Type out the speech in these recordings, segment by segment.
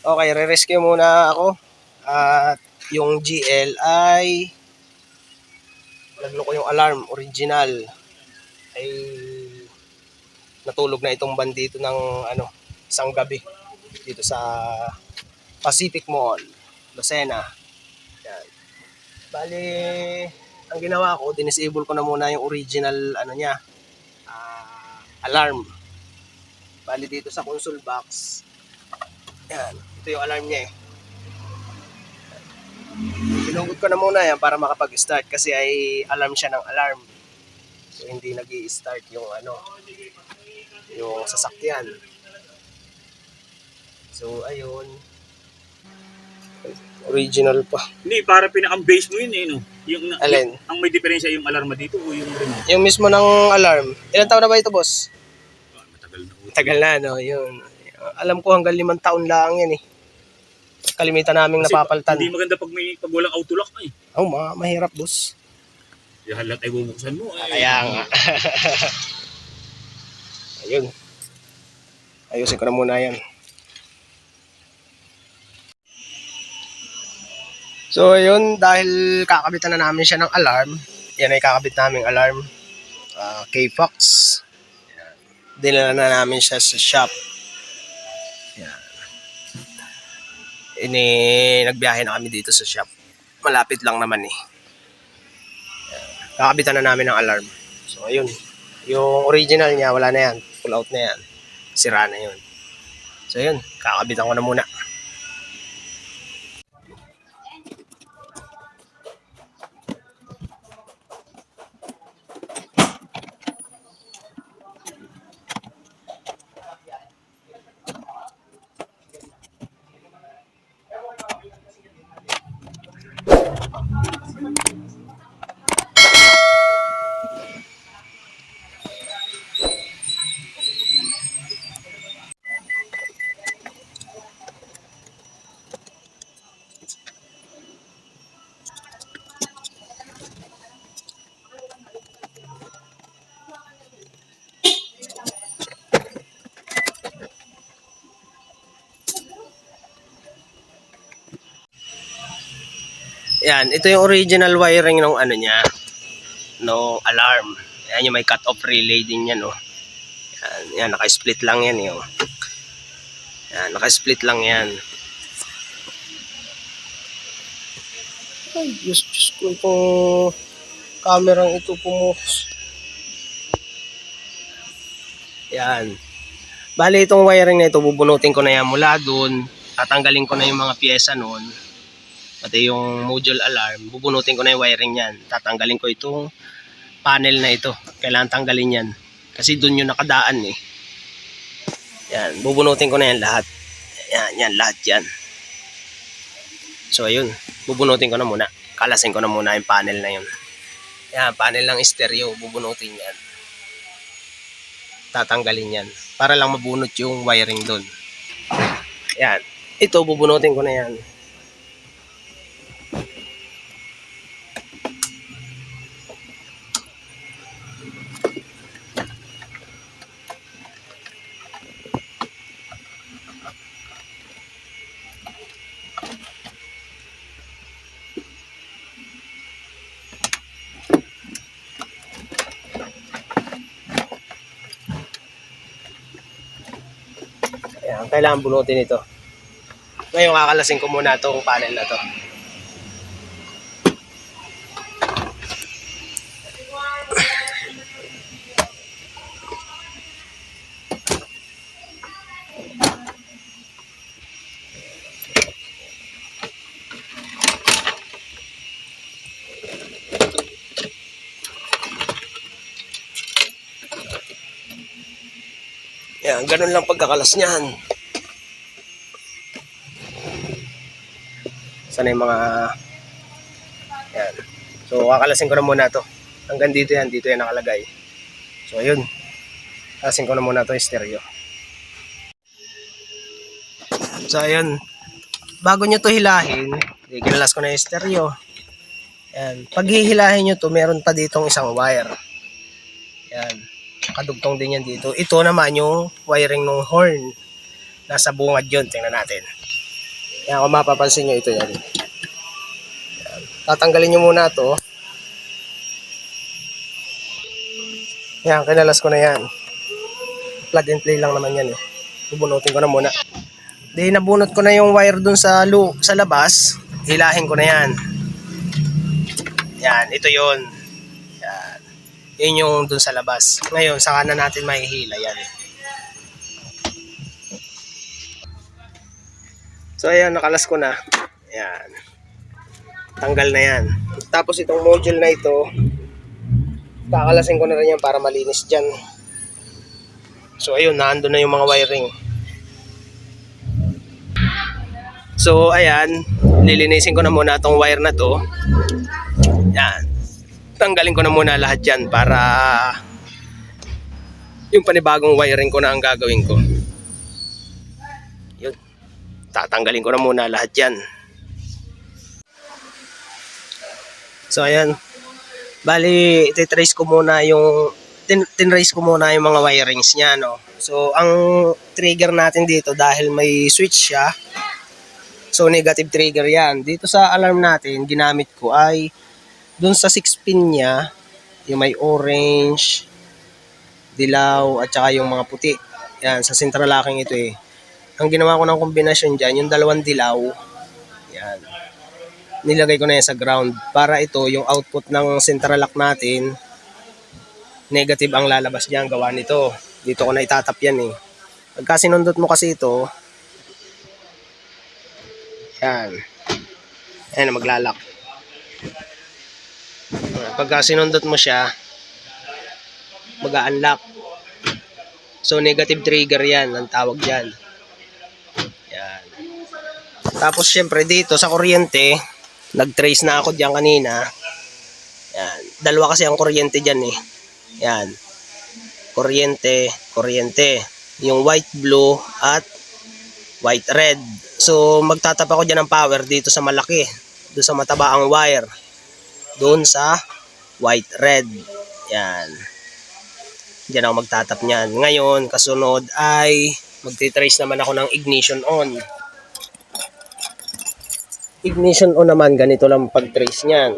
Okay, re-rescue muna ako. At yung GL ay naglo ko yung alarm original ay natulog na itong bandito ng isang gabi dito sa Pacific Mall, Lucena. Yan. Bali, ang ginawa ko, dinisable ko na muna yung original niya, alarm. Bali dito sa console box. Yan, ito yung alarm niya eh. Pinugod ko na muna yan para makapag-start kasi ay alarm siya ng alarm. So hindi nag-i-start yung yung sasakyan. So ayun. Original pa. Hindi, para pinaka-base mo yun eh, no? Alin? Ang may diferensya yung alarma dito o yung remote? Yung mismo ng alarm. Ilang taon na ba ito, boss? Matagal na. Matagal na, no? Yun. Alam ko hanggang 5 taon lang yan eh. Kalimitan naming Kasi napapaltan. hindi maganda pag walang autolock eh. Oh, mahirap, boss. Kaya lahat ay bubuksan mo. Kaya nga. Ayun. Ayusin ko na muna yan. So, ayun. Dahil kakabitan na namin siya ng alarm. Yan ay kakabit naming alarm. K-Fox. Dinala na namin siya sa shop. Yan. Nagbiyahe na kami dito sa shop. Malapit lang naman eh. Kakabitan na namin ng alarm. So, ayun. Yung original niya, wala na yan. Pull out na yan. Sira na yun. So, ayun. Kakabitan ko na muna. Yan, ito yung original wiring ng niya, no alarm. Yan yung may cut off relay din yan, no. Yan, naka-split lang yan, yo. Yan, naka-split lang yan. Ay, Diyos ko, itong kamerang ito pumukos. Yan. Bali, itong wiring na ito, bubunutin ko na yan mula dun. Tatanggalin ko na yung mga pyesa nun. Pati yung module alarm, bubunutin ko na yung wiring yan. Tatanggalin ko itong panel na ito. Kailangan tanggalin yan. Kasi dun yung nakadaan eh. Yan, bubunutin ko na yan lahat. Yan, lahat yan. So ayun, bubunutin ko na muna. Kalasin ko na muna yung panel na yun. Yan, panel ng stereo, bubunutin yan. Tatanggalin yan. Para lang mabunot yung wiring dun. Yan, ito bubunutin ko na yan. Ayan, kailangan bunutin ito. Ngayon kakalasin ko muna itong panel na to. Yan, ganun lang pagkakalas niyan. Sana yung mga yan. So kakalasin ko na muna to. Hanggang dito yan nakalagay. So ayun. Kalasin ko na muna to yung stereo. So ayun. Bago nyo to hilahin, kinalas ko na yung stereo. Yan. Pag hihilahin nyo to, meron pa ditong isang wire. Yan. Kadugtong din yan dito. Ito naman yung wiring ng horn. Nasa bungad yun. Tingnan natin. Yan, kung mapapansin nyo, ito yan. Tatanggalin nyo muna to. Yan, kinalas ko na yan. Plug and play lang naman yan eh. Bubunutin ko na muna. Di nabunot ko na yung wire dun sa labas. Hilahin ko na yan. Yan, ito yun. Yan. Yun yung dun sa labas. Ngayon, saka na natin mahihila yan. So ayan, nakalas ko na. Yan. Tanggal na yan. Tapos itong module na ito, kakalasin ko na rin yan para malinis dyan. So ayun, naandun na yung mga wiring. So ayan, lilinisin ko na muna itong wire na to. Yan. Tanggalin ko na muna lahat dyan para yung panibagong wiring ko na ang gagawin ko. Yun. Tatanggalin ko na muna lahat dyan. So ayan. Bali, titrace ko muna yung tinrace ko muna yung mga wirings niya, no. So ang trigger natin dito dahil may switch siya. So negative trigger 'yan. Dito sa alarm natin, ginamit ko ay dun sa 6 pin niya, yung may orange, dilaw at saka yung mga puti. Yan, sa central locking ito eh. Ang ginawa ko ng kombinasyon diyan, yung dalawang dilaw. Yan. Nilagay ko na yan sa ground para ito yung output ng central lock natin negative ang lalabas diyan gawa nito. Dito ko na itatap yan eh. Pagka sinundot mo kasi ito, yan. Ayan, maglalak. Pagka sinundot mo siya, mag-unlock. So, negative trigger yan, ang tawag dyan. Yan. Tapos, syempre, dito sa kuryente, nag-trace na ako dyan kanina. Yan. Dalawa kasi ang kuryente dyan eh. Yan. Kuryente, kuryente. Yung white, blue, at white, red. So, magtatap ako dyan ng power dito sa malaki. Doon sa mataba ang wire. Doon sa white, red. Yan. Diyan ako magtatap niyan. Ngayon, kasunod ay magtitrace naman ako ng ignition on. Ignition on naman, ganito lang pag-trace niyan.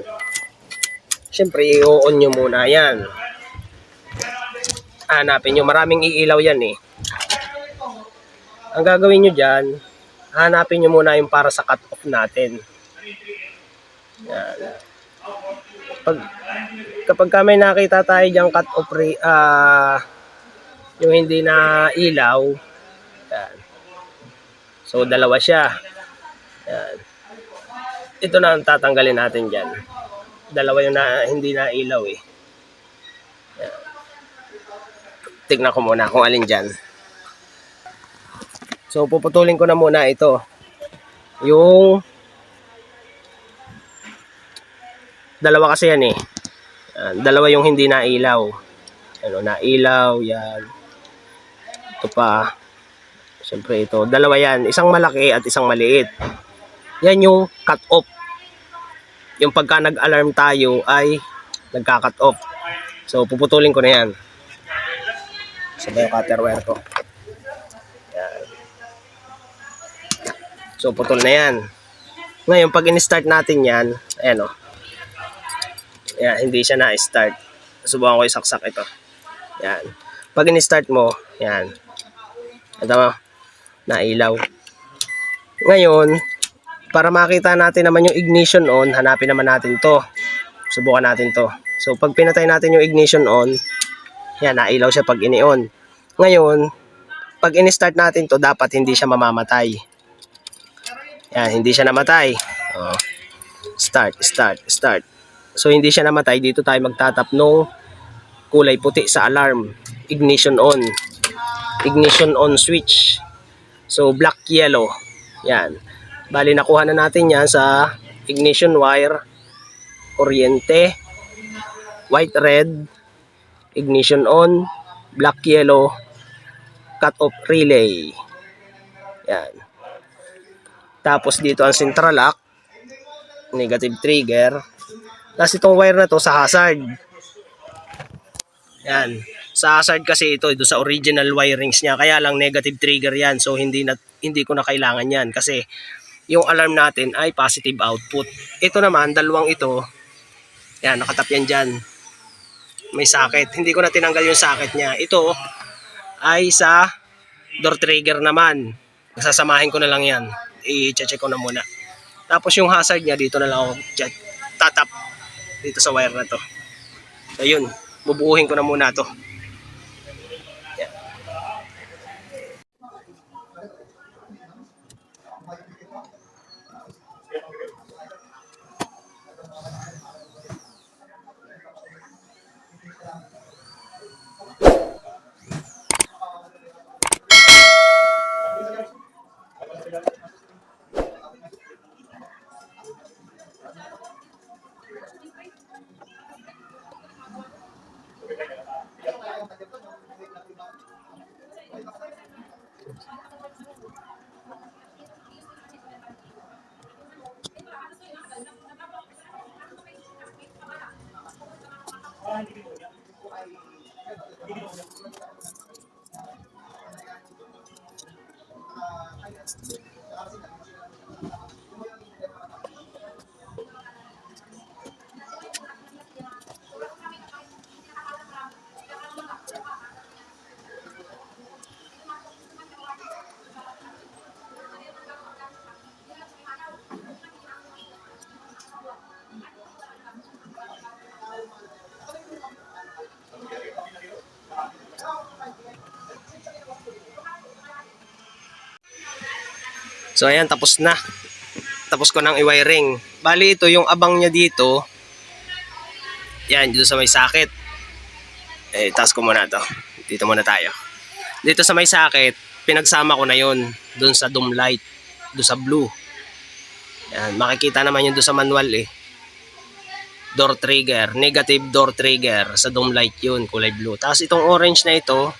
Siyempre, i-on nyo muna yan. Hanapin nyo, maraming iilaw yan eh. Ang gagawin nyo dyan, hanapin nyo muna yung para sa cut-off natin. Yan. Kapag may nakita tayo dyan cut-off, yung hindi na ilaw, yan. So, dalawa siya. Yan. Ito na ang tatanggalin natin dyan. Dalawa yung hindi na ilaw eh. Yan. Tignan ko muna kung alin dyan. So, puputulin ko na muna ito. Yung dalawa kasi yan eh. Dalawa yung hindi nailaw. Ano, nailaw, yan. Ito pa. Siyempre ito. Dalawa yan. Isang malaki at isang maliit. Yan yung cut off. Yung pagka nag-alarm tayo ay nagka-cut off. So, puputulin ko na yan. Sabay yung cutter wire ko. Yan. So, putol na yan. Ngayon, pag in-start natin yan, ayan o. Yan, hindi siya na-start. Subukan ko isaksak ito. Yan. Pag in-start mo, yan. Ito mo, nailaw. Ngayon, para makita natin naman yung ignition on, hanapin naman natin to. Subukan natin to. So, pag pinatay natin yung ignition on, yan, nailaw siya pag ini-on. Ngayon, pag in-start natin to, dapat hindi siya mamamatay. Yan, hindi siya namatay. Oh. Start, start, start. So, hindi siya namatay. Dito tayo magtatap nung kulay puti sa alarm. Ignition on. Ignition on switch. So, black, yellow. Yan. Bali, nakuha na natin yan sa ignition wire, kuryente, white, red, ignition on, black, yellow, cut-off relay. Yan. Tapos dito ang central lock, negative trigger. Tapos itong wire na to sa hazard. Yan. Sa hazard kasi ito sa original wirings niya. Kaya lang negative trigger yan. So hindi ko na kailangan yan. Kasi yung alarm natin ay positive output. Ito naman, dalawang ito, yan, nakatap yan dyan. May socket. Hindi ko na tinanggal yung socket niya. Ito ay sa door trigger naman. Sasamahin ko na lang yan. I-check ko na muna. Tapos yung hazard niya, dito na lang ako tatap dito sa wire na to. So yun, bubuuhin ko na muna to. Yan. So ayan, tapos na. Tapos ko nang i-wiring. Bali ito yung abang niya dito. Yan, dito sa may socket. Taas ko muna to. Dito muna tayo. Dito sa may socket, pinagsama ko na yon doon sa dome light, doon sa blue. Yan, makikita naman yun doon sa manual Door trigger, negative door trigger sa dome light yun, kulay blue. Tapos itong orange na ito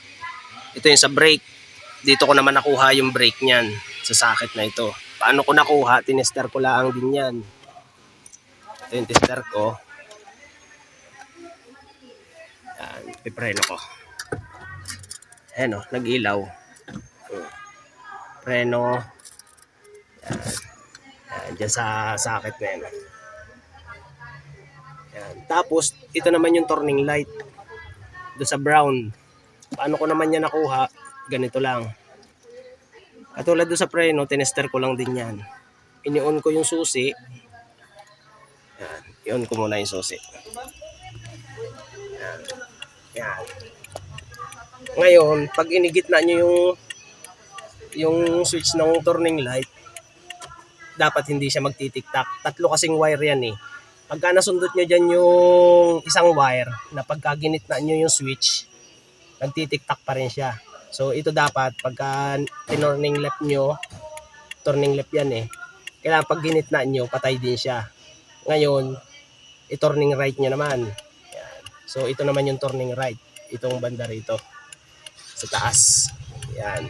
yung sa brake. Dito ko naman nakuha yung brake niyan sa socket na ito. Paano ko nakuha? Tinester ko lang din yan. Ito yung tester ko. Yan, pipreno ko. Ayan o, nag-ilaw. Preno. Yan. Yan, dyan sa socket na yan. Yan. Tapos, ito naman yung turning light. Doon sa brown. Paano ko naman yan nakuha? Ganito lang. Katulad doon sa preno, tinester ko lang din yan. Ini-on ko yung susi. Yan. I-on ko muna yung susi. Yan. Yan. Ngayon, pag inigit na nyo yung switch ng turning light, dapat hindi siya magtitiktak. Tatlo kasing wire yan Pagka nasundot nyo dyan yung isang wire, na pagka ginitna nyo yung switch, nagtitiktak pa rin siya. So ito dapat, pagka turning left nyo, turning left yan kailangan pag ginitna nyo, patay din siya. Ngayon, i-turning right nyo naman. Yan. So ito naman yung turning right. Itong banda rito. Sa taas. Yan.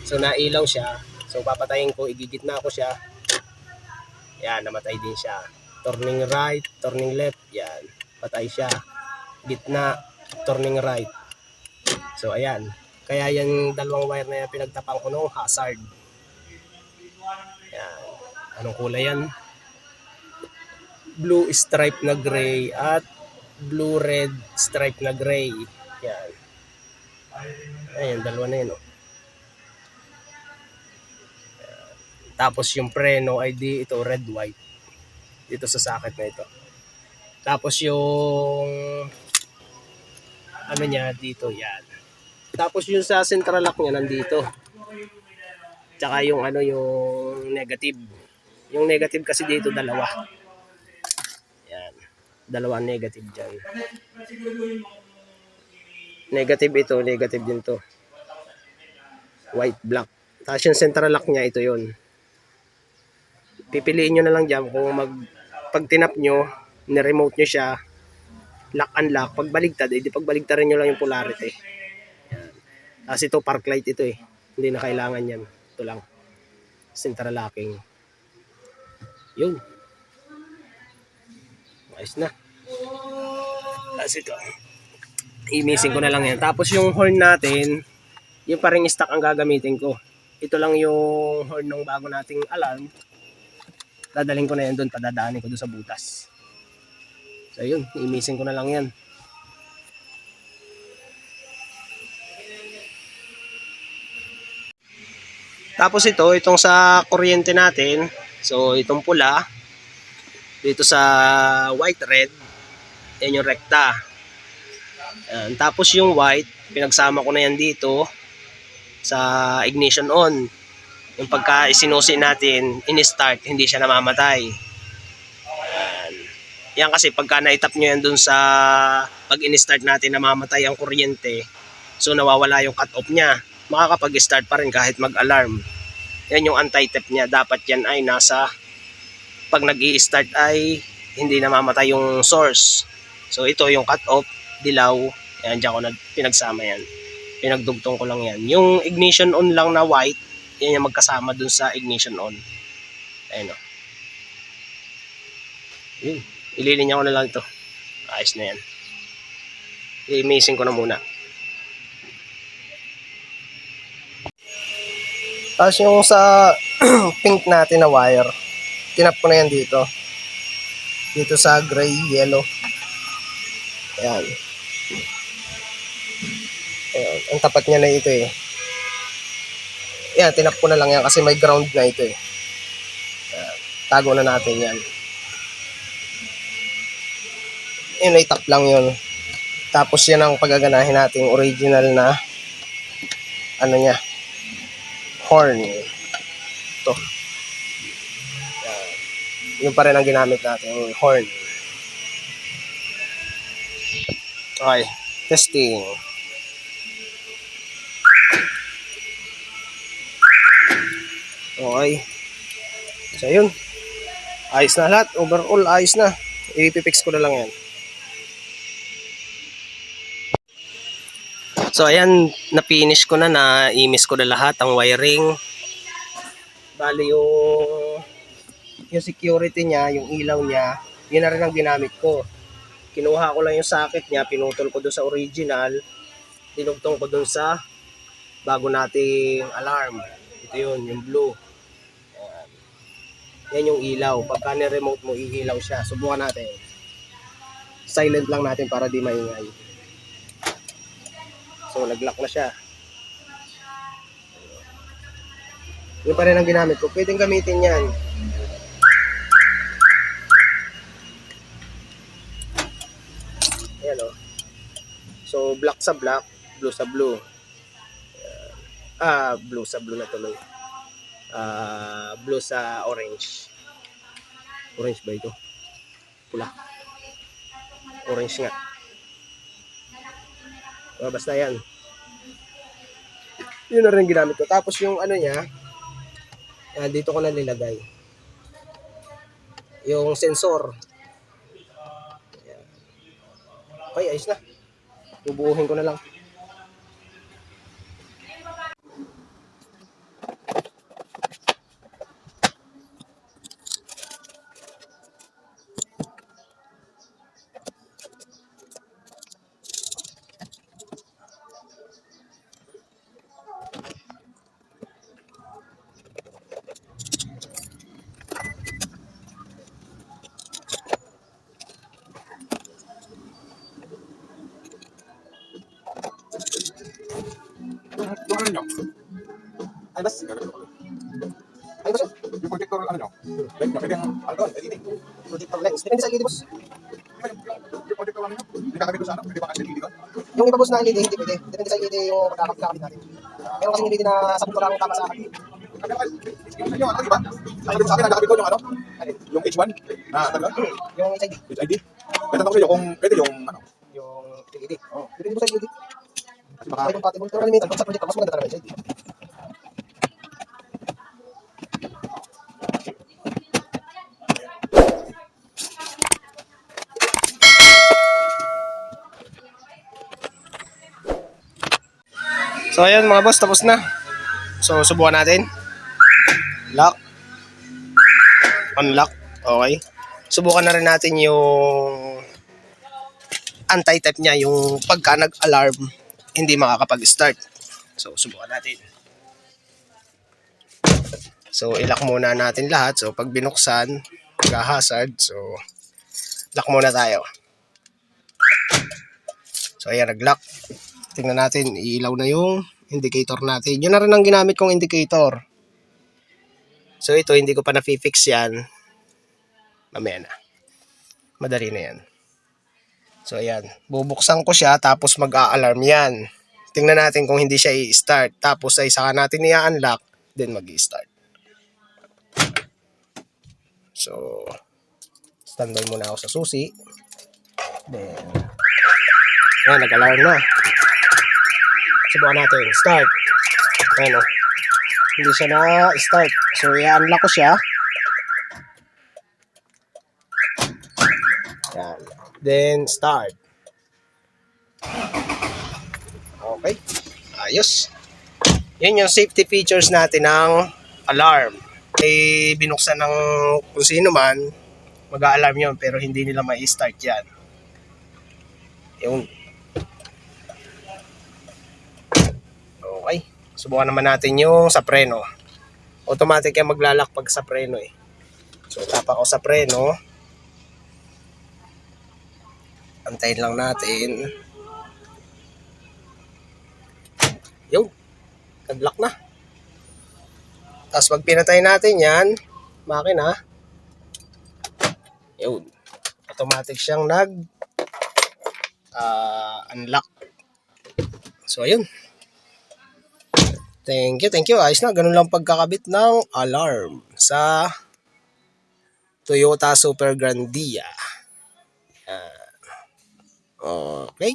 So nailaw siya. So papatayin ko, igigitna ko siya. Yan, namatay din siya. Turning right, turning left. Yan. Patay siya. Gitna, turning right. So ayan. Kaya yan dalawang wire na yan pinagtapang ko nung hazard. Yan. Anong kulay yan? Blue stripe na gray at blue red stripe na gray. Yan. Ayan, dalawa na yun Tapos yung preno ay ito red white. Dito sa socket na ito. Tapos yung ano niya dito, yan. Tapos yung sa central lock niya nandito. Tsaka yung yung negative. Yung negative kasi dito dalawa. Yan. Dalawa negative dyan. Negative ito, negative din to. White, black. Tapos yung central lock niya, ito yun. Pipiliin nyo na lang dyan kung pag tinap nyo, ni-remote nyo siya, lock and lock. Pag baligtad, di pagbaligtad rin nyo lang yung polarity. Yan. Tapos ito, park light ito Hindi na kailangan yan. Ito lang. Central locking. Yun. Ayos na. Tapos ito. I-missing ko na lang yan. Tapos yung horn natin, yung paring stock ang gagamitin ko. ito lang yung horn ng bago nating alarm. Dadaling ko na yan doon, padadaanin ko doon sa butas. So yun, imisin ko na lang yan. Tapos itong sa kuryente natin, so itong pula, dito sa white red, yan yung rekta. Yan. Tapos yung white, pinagsama ko na yan dito sa ignition on. Yung pagka isinusi natin, in-start, hindi siya namamatay. Yan. Yan kasi pagka na-tap nyo yan dun sa pag in-start natin namamatay ang kuryente, so nawawala yung cut-off niya. Makakapag-start pa rin kahit mag-alarm. Yan yung anti-tap niya. Dapat yan ay nasa pag nag-i-start ay hindi namamatay yung source. So ito yung cut-off, dilaw. Yan, dyan ko pinagsama yan. Pinagdugtong ko lang yan. Yung ignition on lang na white, yan yung magkasama dun sa ignition on. Ayun o. Yun. Ililinya ko na lang ito. Ayos na yan. I-amazing ko na muna. Tapos yung sa pink natin na wire, tinap ko na yan dito. Dito sa gray, yellow. Ayan. Ayan. Ang tapat niya na ito eh. Ayan, tinap ko na lang yan kasi may ground na ito eh. Ayan. Tago na natin yan. Yun, itap lang yun. Tapos yan ang pagaganahin natin original na ano niya, horn. Ito. Yun pa rin ang ginamit natin, yung horn. Okay, testing. Okay. So yun. Ayos na lahat. Overall, ayos na. Ipipix ko na lang yan. So ayan, na-finish ko na, na-imis ko na lahat ang wiring. Bali yung security niya, yung ilaw niya, yun na rin ang ginamit ko. Kinuha ko lang yung socket niya, pinutol ko doon sa original, dinugtong ko doon sa bago nating alarm. Ito yun, yung blue. Yan yung ilaw. Pagka ni-remote mo, iilaw siya. Subukan natin. Silent lang natin para di maingay. So, nag-lock na siya. Yun pa rin ang ginamit ko. Pwedeng gamitin yan. Ayan o. So, black sa black, blue sa blue. Blue sa blue na tuloy. Blue sa orange. Orange ba ito? Pula. Orange nga. Basta yan. Yun na rin ginamit ko. Tapos yung ano niya, dito ko na nilagay. Yung sensor. Okay, ayos na. Bubuuhin ko na lang. Yung ano nyo? Ay, bas. Ay, bas. Yung projector ano nyo? Like nyo, pwede yung ano doon, LED. Projector lens. Depende sa LED, boss. Yung projector ano nyo? Hindi kakabit doon sa ano? Pwede ba kasi LED doon? Yung iba, boss, na LED, hindi pwede. Depende sa LED yung pagkakabit natin. Meron kasi LED na sa punto lang tama sa akin. Yung sa inyo, ano, diba? Sabi mo sa akin, nakakabit doon yung ano? Yung H1 na talaga? Yung HID. HID? May tanong ko sa'yo kung pwede yung ano? Yung LED. Depende mo sa LED. Kasi baka, Ay, compatible. Pero kalimitan, pag sa projector, mas maganda talaga yung HID. So ayan mga boss, tapos na. So subukan natin. Lock. Unlock. Okay. Subukan na rin natin yung anti-type niya, yung pagka nag-alarm hindi makakapag-start. So subukan natin. So, ilock muna natin lahat. So, pag binuksan, mag-hazard. So, lock muna tayo. So, ayan, nag-lock. Tingnan natin, iilaw na yung indicator natin. Yun na rin ang ginamit kong indicator. So, ito, hindi ko pa na-fix yan. Mamaya na. Madali na yan. So, ayan. Bubuksan ko siya, tapos mag-a-alarm yan. Tingnan natin kung hindi siya i-start. Tapos, ay saka natin i-unlock, then mag-i-start. So, standby muna ako sa susi. Then, ayan, nag-alarm na. Subukan natin. Start. Ayan o. Hindi siya na-start. So, i-unlock ko siya. Ayan. Then, start. Okay. Ayos. Yan yung safety features natin ng alarm. Binuksan ng kung sino man, mag-a-alarm yun, pero hindi nila ma-start yan. Yung okay. Subukan naman natin yung sa preno. Automatic yan maglalak pag sa preno eh. So, tapa ko sa preno. Antayin lang natin. Yung nag-lock na. Tapos pag pinatay natin yan, makina, yun, automatic siyang unlock. So, ayun. Thank you. Ayos na. Ganun lang pagkakabit ng alarm sa Toyota Super Grandia. Okay.